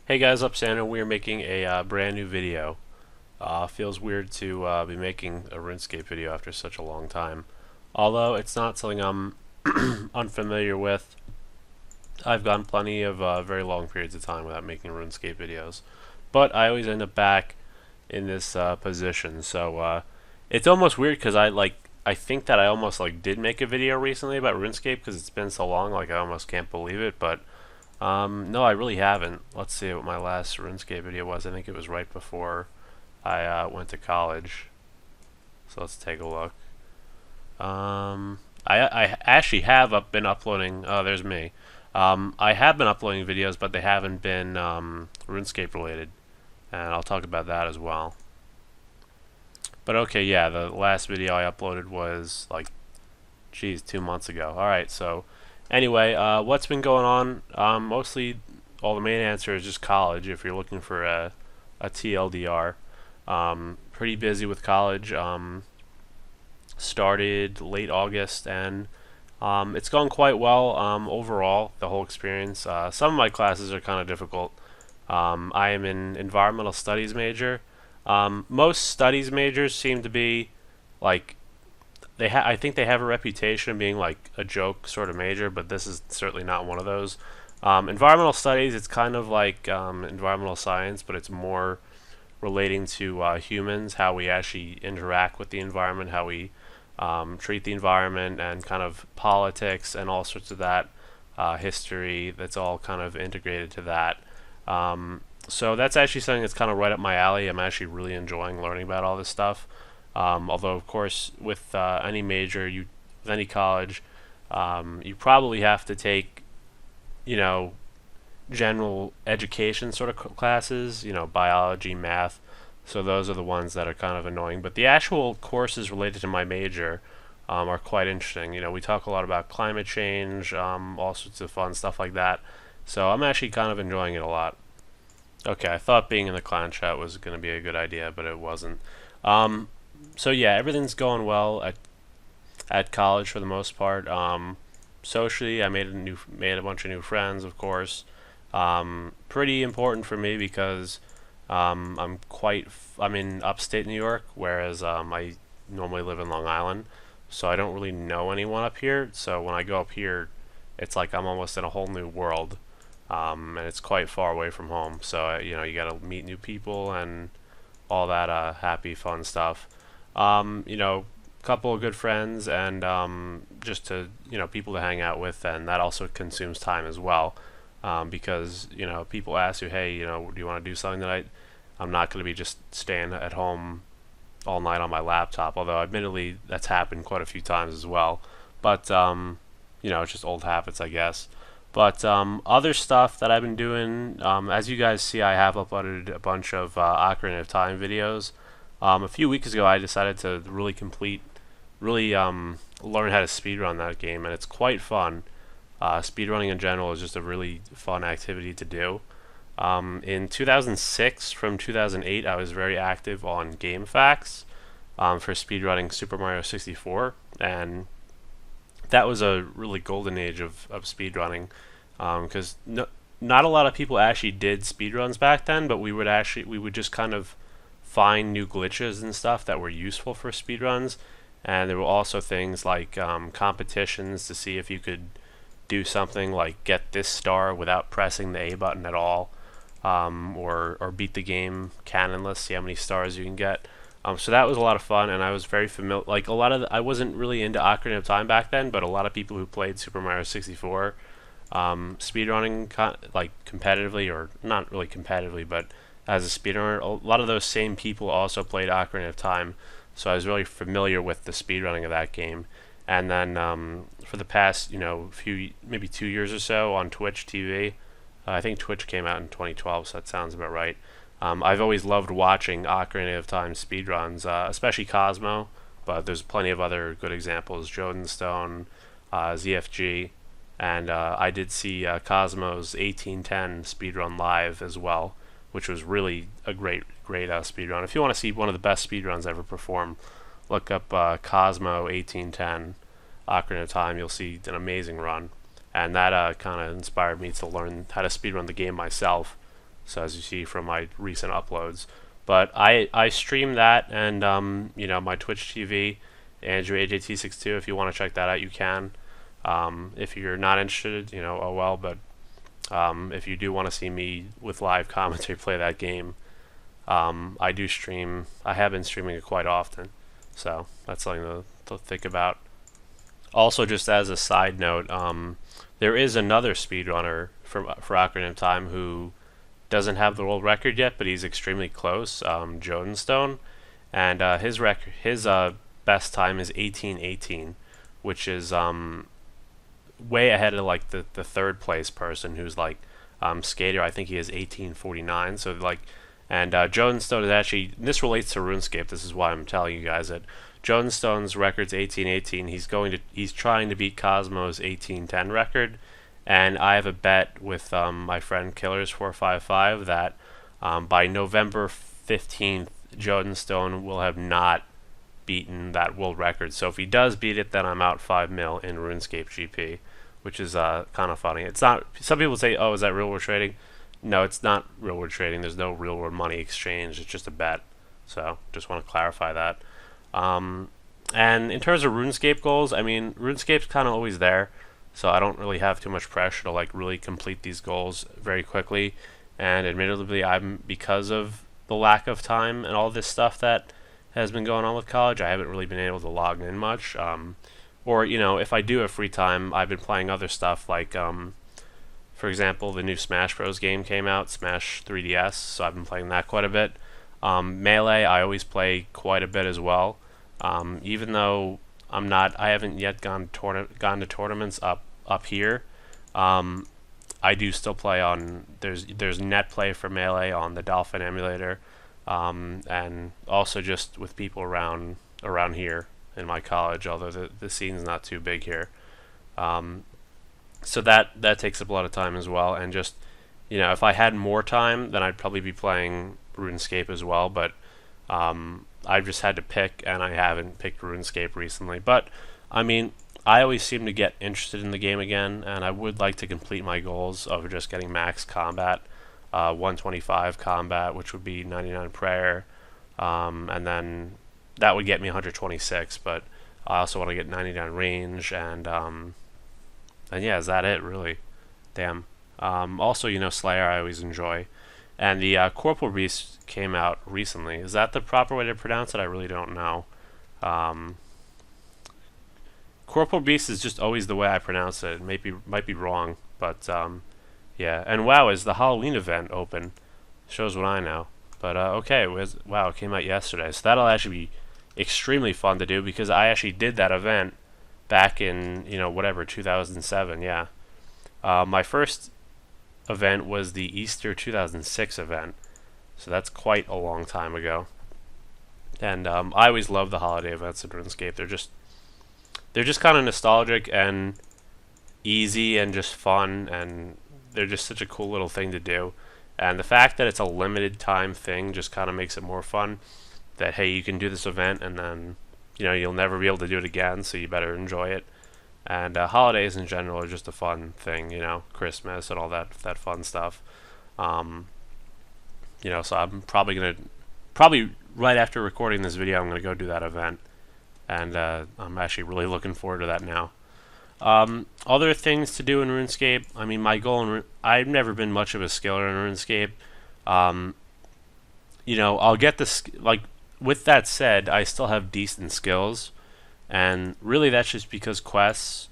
Hey guys, up Santa. We are making a brand new video. Feels weird to be making a RuneScape video after such a long time. Although it's not something I'm unfamiliar with, I've gone plenty of very long periods of time without making RuneScape videos. But I always end up back in this position, so it's almost weird because I think that I almost did make a video recently about RuneScape because it's been so long, I almost can't believe it, but no, I really haven't. Let's see what my last RuneScape video was. I think it was right before I went to college. So let's take a look. I actually have been uploading. Oh, there's me. I have been uploading videos, but they haven't been RuneScape related, and I'll talk about that as well. But okay, yeah, the last video I uploaded was geez, 2 months ago. All right, so. Anyway, what's been going on? Mostly, the main answer is just college. If you're looking for a TLDR, pretty busy with college. Started late August, and it's gone quite well overall. The whole experience. Some of my classes are kind of difficult. I am an environmental studies major. Most studies majors seem to be like I think they have a reputation of being like a joke sort of major, but this is certainly not one of those. Environmental studies, it's kind of like environmental science, but it's more relating to humans, how we actually interact with the environment, how we treat the environment, and kind of politics and all sorts of that history. That's all kind of integrated to that. So that's actually something that's kind of right up my alley. I'm actually really enjoying learning about all this stuff. Although, of course, with any major, with any college, you probably have to take, general education sort of classes, biology, math. So those are the ones that are kind of annoying. But the actual courses related to my major are quite interesting. We talk a lot about climate change, all sorts of fun stuff like that. So I'm actually kind of enjoying it a lot. Okay, I thought being in the clan chat was going to be a good idea, but it wasn't. So yeah, everything's going well at college for the most part. Socially, I made a bunch of new friends, of course. Pretty important for me because I'm in upstate New York, whereas I normally live in Long Island, so I don't really know anyone up here. So when I go up here, it's like I'm almost in a whole new world, and it's quite far away from home. So you got to meet new people and all that happy, fun stuff. Couple of good friends and just to people to hang out with, and that also consumes time as well, because people ask you, hey, do you want to do something tonight? I'm not going to be just staying at home all night on my laptop, although admittedly that's happened quite a few times as well. But it's just old habits, I guess. But other stuff that I've been doing, as you guys see, I have uploaded a bunch of Ocarina of Time videos. A few weeks ago, I decided to really learn how to speedrun that game, and it's quite fun. Speedrunning in general is just a really fun activity to do. In 2006, from 2008, I was very active on GameFAQs for speedrunning Super Mario 64, and that was a really golden age of speedrunning, because not a lot of people actually did speedruns back then, but we would just kind of find new glitches and stuff that were useful for speedruns, and there were also things like competitions to see if you could do something like get this star without pressing the A button at all, or beat the game canonless, see how many stars you can get. So that was a lot of fun, and I was very familiar. I wasn't really into Ocarina of Time back then, but a lot of people who played Super Mario 64 speedrunning competitively, or not really competitively, but as a speedrunner, a lot of those same people also played Ocarina of Time, so I was really familiar with the speedrunning of that game. And then for the past, maybe 2 years or so on Twitch TV, I think Twitch came out in 2012, so that sounds about right. I've always loved watching Ocarina of Time speedruns, especially Cosmo, but there's plenty of other good examples, Joden Stone, ZFG, and I did see Cosmo's 1810 speedrun live as well, which was really a great speedrun. If you want to see one of the best speedruns ever performed, look up Cosmo 1810 Ocarina of Time. You'll see an amazing run, and that kind of inspired me to learn how to speedrun the game myself. So as you see from my recent uploads, but I stream that, and my Twitch TV, Andrew AJT62. If you want to check that out, you can. If you're not interested, oh well. But if you do want to see me with live commentary play that game, I do stream. I have been streaming it quite often, so that's something to think about. Also, just as a side note, there is another speedrunner for Ocarina of Time who doesn't have the world record yet, but he's extremely close. Jodenstone, and his best time is 18:18, which is way ahead of like the third place person who's like Skater. I think he has 18:49. So like, and Jodenstone is actually, this relates to RuneScape. This is why I'm telling you guys it. Jodenstone's record's 18:18. He's trying to beat Cosmo's 18:10 record, and I have a bet with my friend Killers455 that by November 15th, Jodenstone will have not beaten that world record. So if he does beat it, then I'm out 5 mil in RuneScape GP, which is kind of funny. It's not. Some people say, "Oh, is that real world trading?" No, it's not real world trading. There's no real world money exchange. It's just a bet. So just want to clarify that. And in terms of RuneScape goals, I mean, RuneScape's kind of always there, so I don't really have too much pressure to like really complete these goals very quickly. And admittedly, because of the lack of time and all this stuff that has been going on with college, I haven't really been able to log in much. Or if I do have free time, I've been playing other stuff like, for example, the new Smash Bros. Game came out, Smash 3DS, so I've been playing that quite a bit. Melee, I always play quite a bit as well. Even though I haven't yet gone to tournaments up here. I do still play on. There's net play for Melee on the Dolphin emulator, and also just with people around here in my college. Although the scene's not too big here, so that takes up a lot of time as well. And just if I had more time, then I'd probably be playing RuneScape as well. But I've just had to pick, and I haven't picked RuneScape recently. But I mean, I always seem to get interested in the game again, and I would like to complete my goals of just getting max combat, 125 combat, which would be 99 prayer, and then that would get me 126. But I also want to get 99 range, and yeah, is that it really? Damn. Also, Slayer I always enjoy. And the Corporal Beast came out recently. Is that the proper way to pronounce it? I really don't know. Corporal Beast is just always the way I pronounce it. It might be wrong, but yeah. And wow, is the Halloween event open? Shows what I know. But okay, wow, it came out yesterday. So that'll actually be extremely fun to do, because I actually did that event back in, 2007, yeah. My first event was the Easter 2006 event, so that's quite a long time ago. And I always love the holiday events in RuneScape. They're just kind of nostalgic and easy and just fun, and they're just such a cool little thing to do. And the fact that it's a limited time thing just kind of makes it more fun. That hey, you can do this event, and then you'll never be able to do it again, so you better enjoy it. And holidays in general are just a fun thing, Christmas and all that fun stuff. So I'm probably right after recording this video, I'm gonna go do that event, and I'm actually really looking forward to that now. Other things to do in RuneScape. I mean, my goal I've never been much of a skiller in RuneScape. I'll get the with that said, I still have decent skills. And really, that's just because quests,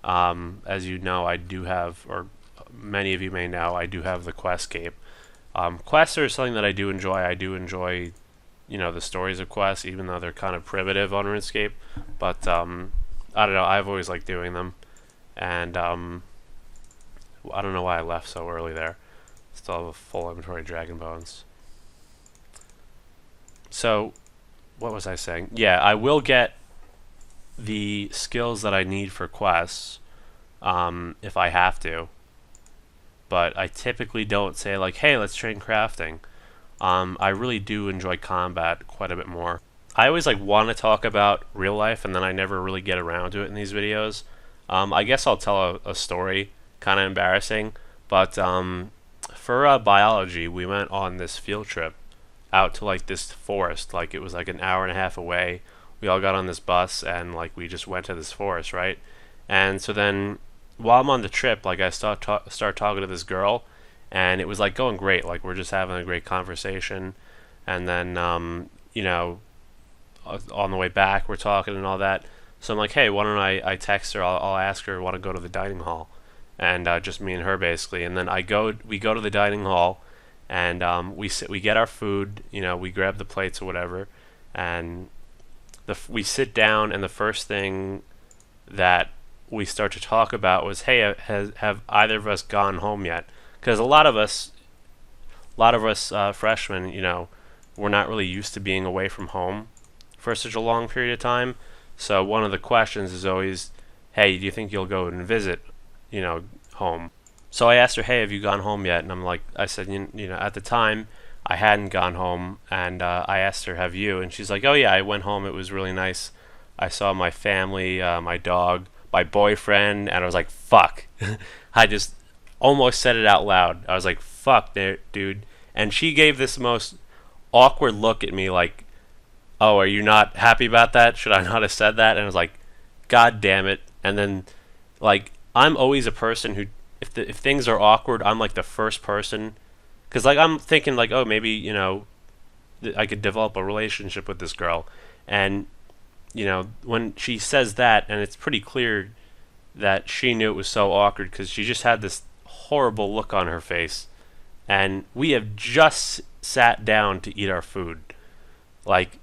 as you know, I do have, or many of you may know, I do have the Questscape. Quests are something that I do enjoy. I do enjoy, the stories of quests, even though they're kind of primitive on RuneScape. But I don't know. I've always liked doing them, and I don't know why I left so early there. Still have a full inventory of Dragon Bones. So, what was I saying? Yeah, I will get the skills that I need for quests if I have to, but I typically don't say like, hey, let's train crafting. I really do enjoy combat quite a bit more. I always want to talk about real life, and then I never really get around to it in these videos. I guess I'll tell a story, kind of embarrassing, but for biology, we went on this field trip out to like this forest. Like it was like an hour and a half away. We all got on this bus and like we just went to this forest, right? And so then while I'm on the trip, like I start talking to this girl, and it was like going great. Like we're just having a great conversation, and then on the way back we're talking and all that. So I'm like, hey, why don't I text her? I'll ask her, want to go to the dining hall, and just me and her basically. And then we go to the dining hall, and we get our food. We grab the plates or whatever, and we sit down, and the first thing that we start to talk about was, hey, have either of us gone home yet? Because a lot of us freshmen, we're not really used to being away from home for such a long period of time. So one of the questions is always, hey, do you think you'll go and visit, home? So I asked her, hey, have you gone home yet? And I said, at the time I hadn't gone home, and I asked her, have you? And she's like, oh yeah, I went home. It was really nice. I saw my family, my dog, my boyfriend, and I was like, fuck. I just almost said it out loud. I was like, fuck, dude. And she gave this most awkward look at me like, oh, are you not happy about that? Should I not have said that? And I was like, God damn it. And then, like, I'm always a person who, if things are awkward, I'm like the first person. Because, like, I'm thinking, like, oh, maybe, I could develop a relationship with this girl. And, when she says that, and it's pretty clear that she knew it was so awkward because she just had this horrible look on her face. And we have just sat down to eat our food. Like,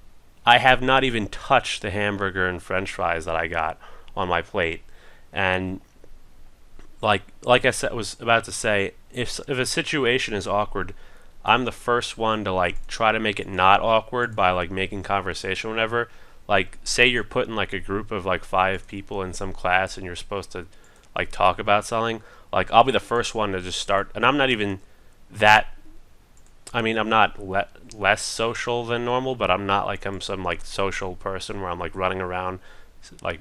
I have not even touched the hamburger and french fries that I got on my plate. And like I was about to say, if a situation is awkward, I'm the first one to like try to make it not awkward by like making conversation whenever. Like, say you're putting like a group of like 5 people in some class and you're supposed to like talk about something. Like, I'll be the first one to just start, and I'm not even that. I mean, I'm not less social than normal, but I'm not like I'm some like social person where I'm like running around, like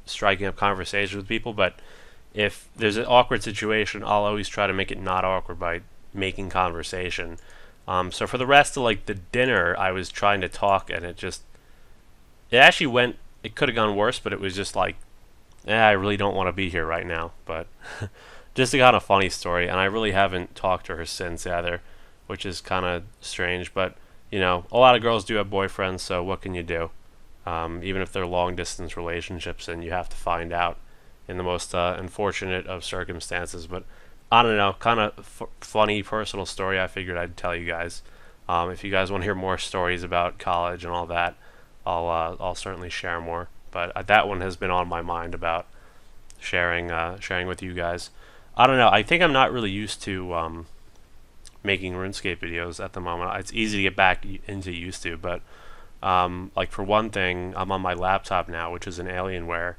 striking up conversations with people. But if there's an awkward situation, I'll always try to make it not awkward by making conversation. So for the rest of like the dinner, I was trying to talk, and it actually went. It could have gone worse, but it was just like, I really don't want to be here right now. But just a kind of funny story, and I really haven't talked to her since either, which is kind of strange. But a lot of girls do have boyfriends, so what can you do? Even if they're long distance relationships, and you have to find out in the most unfortunate of circumstances. But I don't know, kind of funny personal story. I figured I'd tell you guys. If you guys want to hear more stories about college and all that, I'll certainly share more. But that one has been on my mind about sharing with you guys. I don't know. I think I'm not really used to making RuneScape videos at the moment. It's easy to get back into used to, but like for one thing, I'm on my laptop now, which is an Alienware.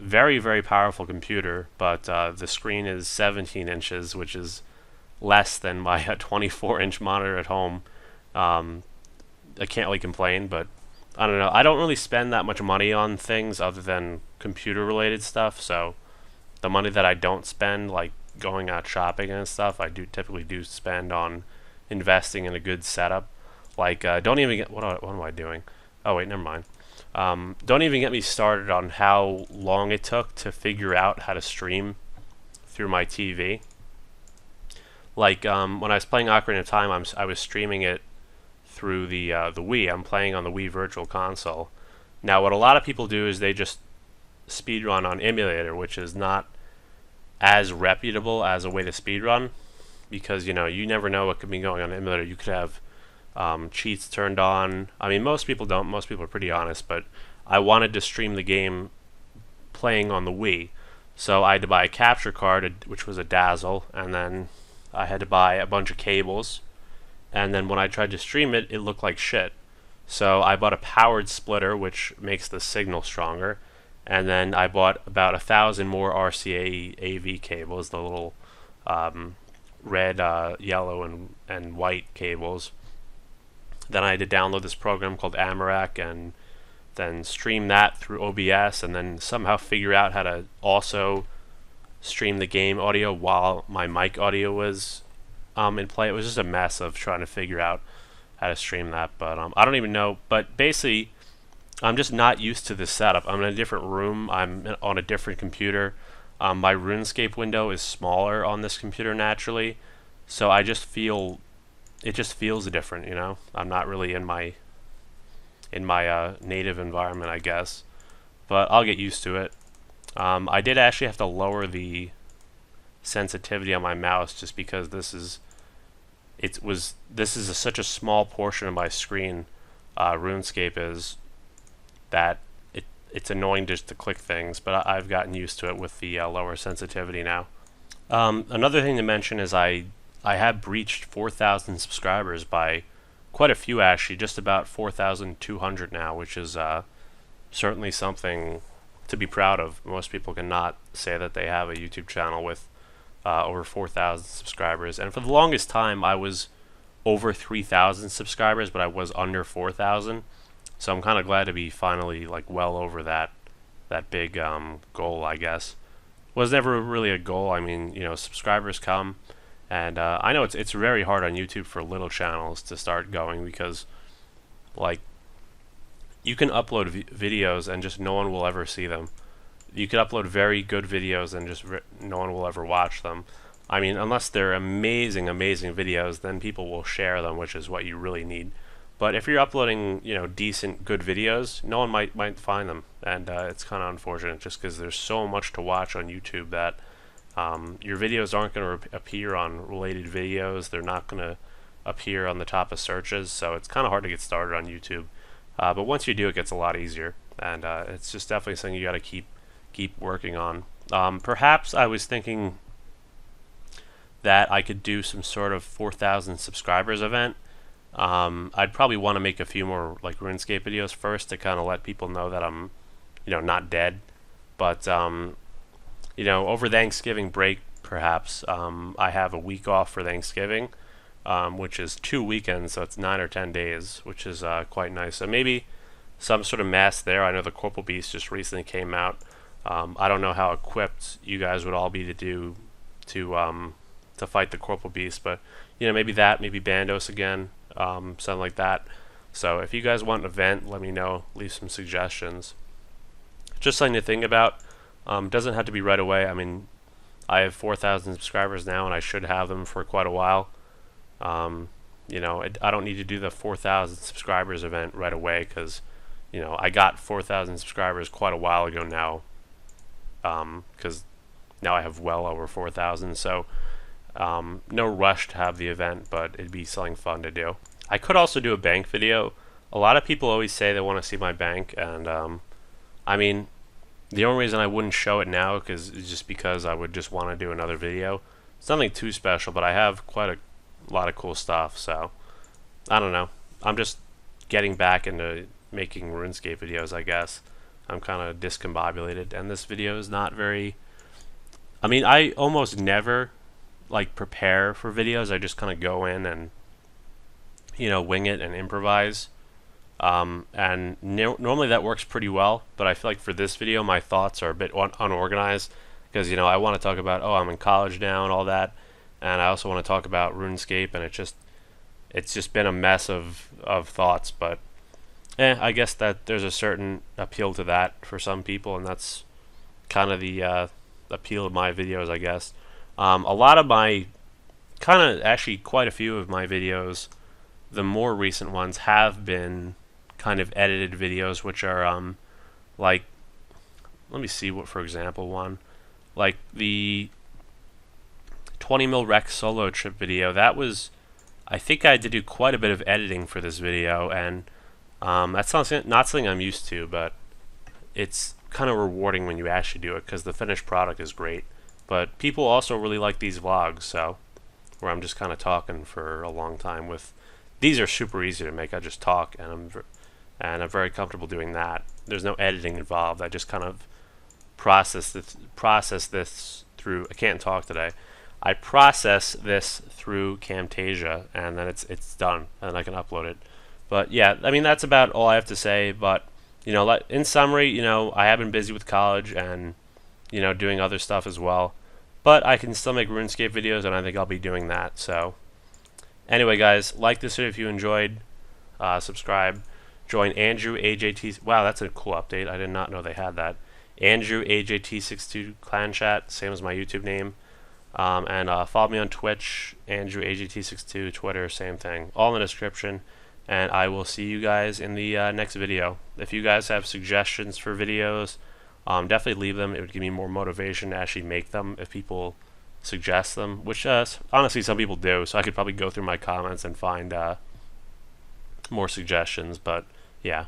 Very, very powerful computer, but the screen is 17 inches, which is less than my 24-inch monitor at home. I can't really complain, but I don't know. I don't really spend that much money on things other than computer-related stuff, so the money that I don't spend, like going out shopping and stuff, I typically do spend on investing in a good setup. Like, don't even get... What am I doing? Oh, wait, never mind. Don't even get me started on how long it took to figure out how to stream through my TV. Like, when I was playing Ocarina of Time, I was streaming it through the Wii. I'm playing on the Wii Virtual Console. Now, what a lot of people do is they just speedrun on emulator, which is not as reputable as a way to speedrun, because you never know what could be going on in emulator. You could have cheats turned on. I mean, most people don't. Most people are pretty honest, but I wanted to stream the game playing on the Wii, so I had to buy a capture card, which was a Dazzle, and then I had to buy a bunch of cables, and then when I tried to stream it, it looked like shit. So I bought a powered splitter, which makes the signal stronger, and then I bought about 1,000 more RCA AV cables, the little red, yellow, and white cables. Then I had to download this program called Amarak and then stream that through OBS, and then somehow figure out how to also stream the game audio while my mic audio was in play. It was just a mess of trying to figure out how to stream that, but I don't even know. But basically, I'm just not used to this setup. I'm in a different room. I'm on a different computer. My RuneScape window is smaller on this computer naturally, so I just feel it just feels different. You know, I'm not really in my native environment, I guess, but I'll get used to it. I did actually have to lower the sensitivity on my mouse just because this is such a small portion of my screen. RuneScape is that it's annoying just to click things, but I've gotten used to it with the lower sensitivity now. Another thing to mention is I have breached 4,000 subscribers by quite a few, actually, just about 4,200 now, which is certainly something to be proud of. Most people cannot say that they have a YouTube channel with over 4,000 subscribers, and for the longest time I was over 3,000 subscribers, but I was under 4,000. So I'm kind of glad to be finally like well over that big goal, I guess. Was never really a goal. I mean, you know, subscribers come, and I know it's very hard on YouTube for little channels to start going because, like, you can upload videos and just no one will ever see them. You can upload very good videos and just no one will ever watch them. I mean, unless they're amazing videos, then people will share them, which is what you really need. But if you're uploading, you know, decent, good videos, no one might find them, and it's kind of unfortunate just because there's so much to watch on YouTube that your videos aren't going to appear on related videos. They're not going to appear on the top of searches, so it's kind of hard to get started on YouTube. But once you do, it gets a lot easier, and it's just definitely something you got to keep working on. Perhaps I was thinking that I could do some sort of 4,000 subscribers event. I'd probably want to make a few more like RuneScape videos first to kind of let people know that I'm, you know, not dead. But you know, over Thanksgiving break, perhaps I have a week off for Thanksgiving, which is 2 weekends, so it's 9 or 10 days, which is quite nice. So maybe some sort of mask there. I know the Corporal Beast just recently came out. I don't know how equipped you guys would all be to fight the Corporal Beast, but you know, maybe Bandos again. Something like that. So if you guys want an event, let me know. Leave some suggestions. Just something to think about. Doesn't have to be right away. I mean, I have 4,000 subscribers now, and I should have them for quite a while. You know, I don't need to do the 4,000 subscribers event right away because, you know, I got 4,000 subscribers quite a while ago now. Because now I have well over 4,000. So no rush to have the event, but it'd be something fun to do. I could also do a bank video. A lot of people always say they want to see my bank, and I mean, the only reason I wouldn't show it now is just because I would just want to do another video. It's nothing too special, but I have quite a lot of cool stuff, so I don't know. I'm just getting back into making RuneScape videos, I guess. I'm kind of discombobulated, and this video is not very... I mean, I almost never like prepare for videos. I just kind of go in and, you know, wing it and improvise, and normally that works pretty well, but I feel like for this video my thoughts are a bit unorganized because, you know, I want to talk about, oh, I'm in college now and all that, and I also want to talk about RuneScape, and it's just been a mess of thoughts, but I guess that there's a certain appeal to that for some people, and that's kind of the appeal of my videos, I guess. A lot of my, actually quite a few of my videos, the more recent ones, have been kind of edited videos, which are like, let me see what, for example, one, like the 20 mil Rex solo trip video. That was, I think I had to do quite a bit of editing for this video, and that's not something I'm used to, but it's kind of rewarding when you actually do it because the finished product is great. But people also really like these vlogs, so where I'm just kind of talking for a long time. With these are super easy to make. I just talk, and I'm very comfortable doing that. There's no editing involved. I just kind of process this through. I can't talk today. I process this through Camtasia, and then it's done, and I can upload it. But yeah, I mean, that's about all I have to say. But you know, in summary, you know, I have been busy with college and, you know, doing other stuff as well. But I can still make RuneScape videos, and I think I'll be doing that. So anyway, guys, like this video if you enjoyed. Subscribe. Join Andrew AJT. Wow, that's a cool update. I did not know they had that. Andrew AJT62 clan chat, same as my YouTube name. And follow me on Twitch, Andrew AJT62, Twitter, same thing. All in the description. And I will see you guys in the next video. If you guys have suggestions for videos, definitely leave them. It would give me more motivation to actually make them if people suggest them, which honestly some people do. So I could probably go through my comments and find more suggestions. But yeah.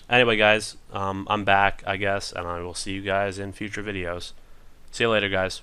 Anyway, guys, I'm back, I guess, and I will see you guys in future videos. See you later, guys.